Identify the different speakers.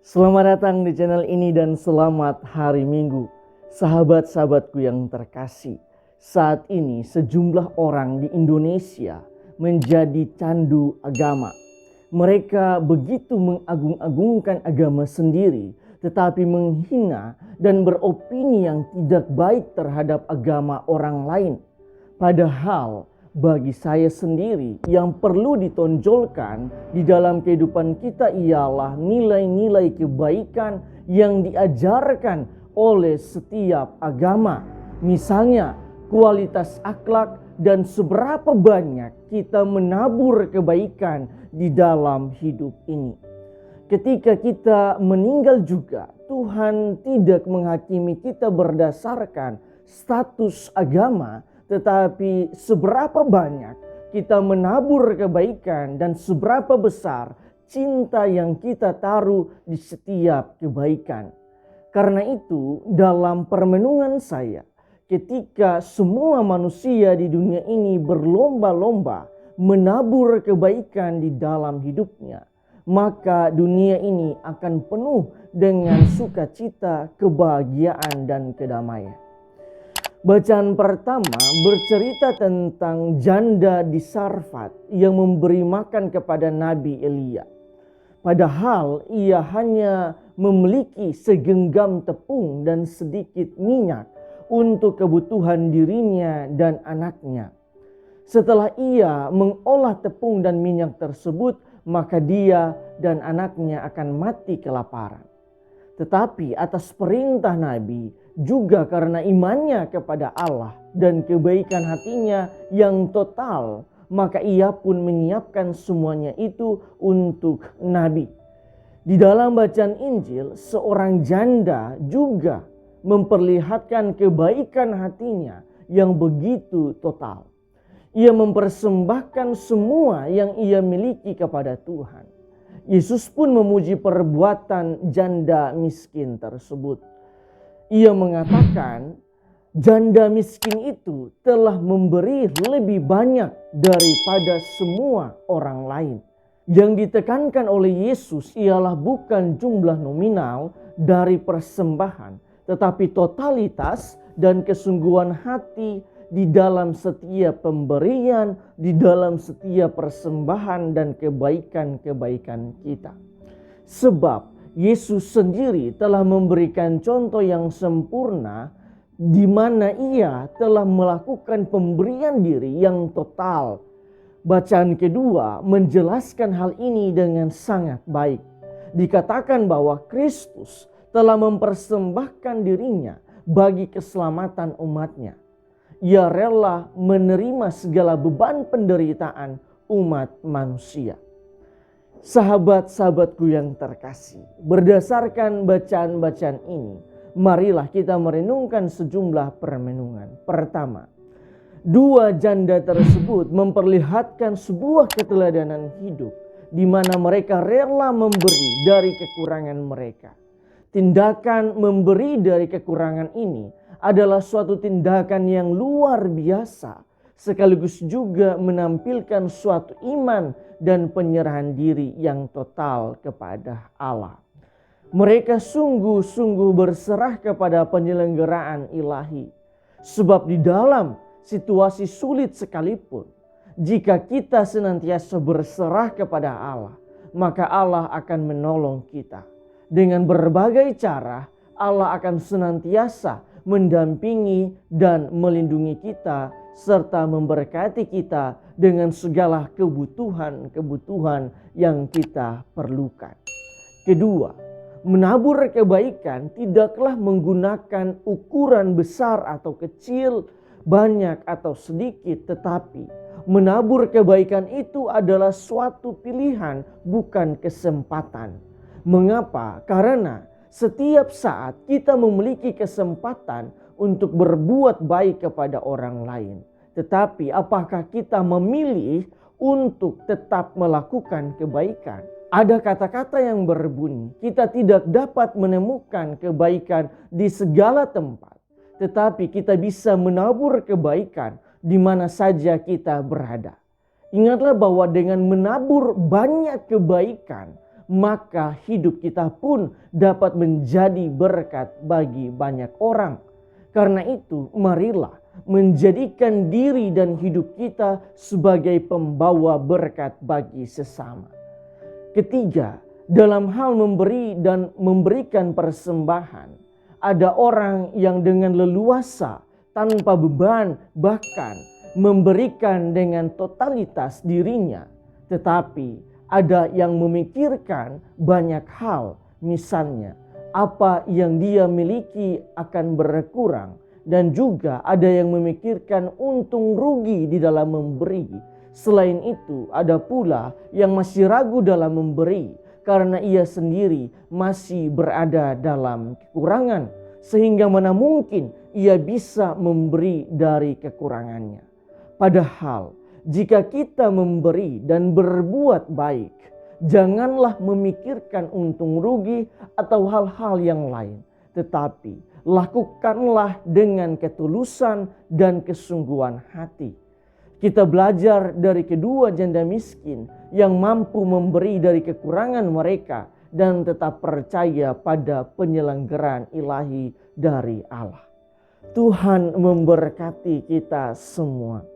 Speaker 1: Selamat datang di channel ini dan selamat hari Minggu. Sahabat-sahabatku yang terkasih, saat ini sejumlah orang di Indonesia menjadi candu agama. Mereka begitu mengagung-agungkan agama sendiri, tetapi menghina dan beropini yang tidak baik terhadap agama orang lain. Padahal bagi saya sendiri yang perlu ditonjolkan di dalam kehidupan kita ialah nilai-nilai kebaikan yang diajarkan oleh setiap agama. Misalnya kualitas akhlak dan seberapa banyak kita menabur kebaikan di dalam hidup ini. Ketika kita meninggal juga, Tuhan tidak menghakimi kita berdasarkan status agama, tetapi seberapa banyak kita menabur kebaikan dan seberapa besar cinta yang kita taruh di setiap kebaikan. Karena itu dalam permenungan saya, ketika semua manusia di dunia ini berlomba-lomba menabur kebaikan di dalam hidupnya, maka dunia ini akan penuh dengan sukacita, kebahagiaan, dan kedamaian. Bacaan pertama bercerita tentang janda di Sarfat yang memberi makan kepada Nabi Elia. Padahal ia hanya memiliki segenggam tepung dan sedikit minyak untuk kebutuhan dirinya dan anaknya. Setelah ia mengolah tepung dan minyak tersebut, maka dia dan anaknya akan mati kelaparan. Tetapi atas perintah Nabi, juga karena imannya kepada Allah dan kebaikan hatinya yang total, maka ia pun menyiapkan semuanya itu untuk Nabi. Di dalam bacaan Injil, seorang janda juga memperlihatkan kebaikan hatinya yang begitu total. Ia mempersembahkan semua yang ia miliki kepada Tuhan. Yesus pun memuji perbuatan janda miskin tersebut. Ia mengatakan janda miskin itu telah memberi lebih banyak daripada semua orang lain. Yang ditekankan oleh Yesus ialah bukan jumlah nominal dari persembahan, tetapi totalitas dan kesungguhan hati di dalam setiap pemberian, di dalam setiap persembahan dan kebaikan-kebaikan kita. Sebab Yesus sendiri telah memberikan contoh yang sempurna di mana ia telah melakukan pemberian diri yang total. Bacaan kedua menjelaskan hal ini dengan sangat baik. Dikatakan bahwa Kristus telah mempersembahkan dirinya bagi keselamatan umatnya. Ia rela menerima segala beban penderitaan umat manusia. Sahabat-sahabatku yang terkasih, berdasarkan bacaan-bacaan ini, marilah kita merenungkan sejumlah permenungan. Pertama, dua janda tersebut memperlihatkan sebuah keteladanan hidup di mana mereka rela memberi dari kekurangan mereka. Tindakan memberi dari kekurangan ini adalah suatu tindakan yang luar biasa, sekaligus juga menampilkan suatu iman dan penyerahan diri yang total kepada Allah. Mereka sungguh-sungguh berserah kepada penyelenggaraan ilahi. Sebab di dalam situasi sulit sekalipun, jika kita senantiasa berserah kepada Allah, maka Allah akan menolong kita. Dengan berbagai cara, Allah akan senantiasa mendampingi dan melindungi kita serta memberkati kita dengan segala kebutuhan-kebutuhan yang kita perlukan. Kedua, menabur kebaikan tidaklah menggunakan ukuran besar atau kecil, banyak atau sedikit, tetapi menabur kebaikan itu adalah suatu pilihan, bukan kesempatan. Mengapa? Karena setiap saat kita memiliki kesempatan untuk berbuat baik kepada orang lain. Tetapi apakah kita memilih untuk tetap melakukan kebaikan? Ada kata-kata yang berbunyi, kita tidak dapat menemukan kebaikan di segala tempat. tetapi kita bisa menabur kebaikan di mana saja kita berada. Ingatlah bahwa dengan menabur banyak kebaikan, maka hidup kita pun dapat menjadi berkat bagi banyak orang. Karena itu, marilah menjadikan diri dan hidup kita sebagai pembawa berkat bagi sesama. Ketiga, dalam hal memberi dan memberikan persembahan, ada orang yang dengan leluasa, tanpa beban, bahkan memberikan dengan totalitas dirinya. Tetapi ada yang memikirkan banyak hal, misalnya apa yang dia miliki akan berkurang, dan juga ada yang memikirkan untung rugi di dalam memberi. Selain itu, ada pula yang masih ragu dalam memberi karena ia sendiri masih berada dalam kekurangan, sehingga mana mungkin ia bisa memberi dari kekurangannya. Padahal jika kita memberi dan berbuat baik, janganlah memikirkan untung rugi atau hal-hal yang lain, tetapi lakukanlah dengan ketulusan dan kesungguhan hati. Kita belajar dari kedua janda miskin yang mampu memberi dari kekurangan mereka dan tetap percaya pada penyelenggaraan ilahi dari Allah. Tuhan memberkati kita semua.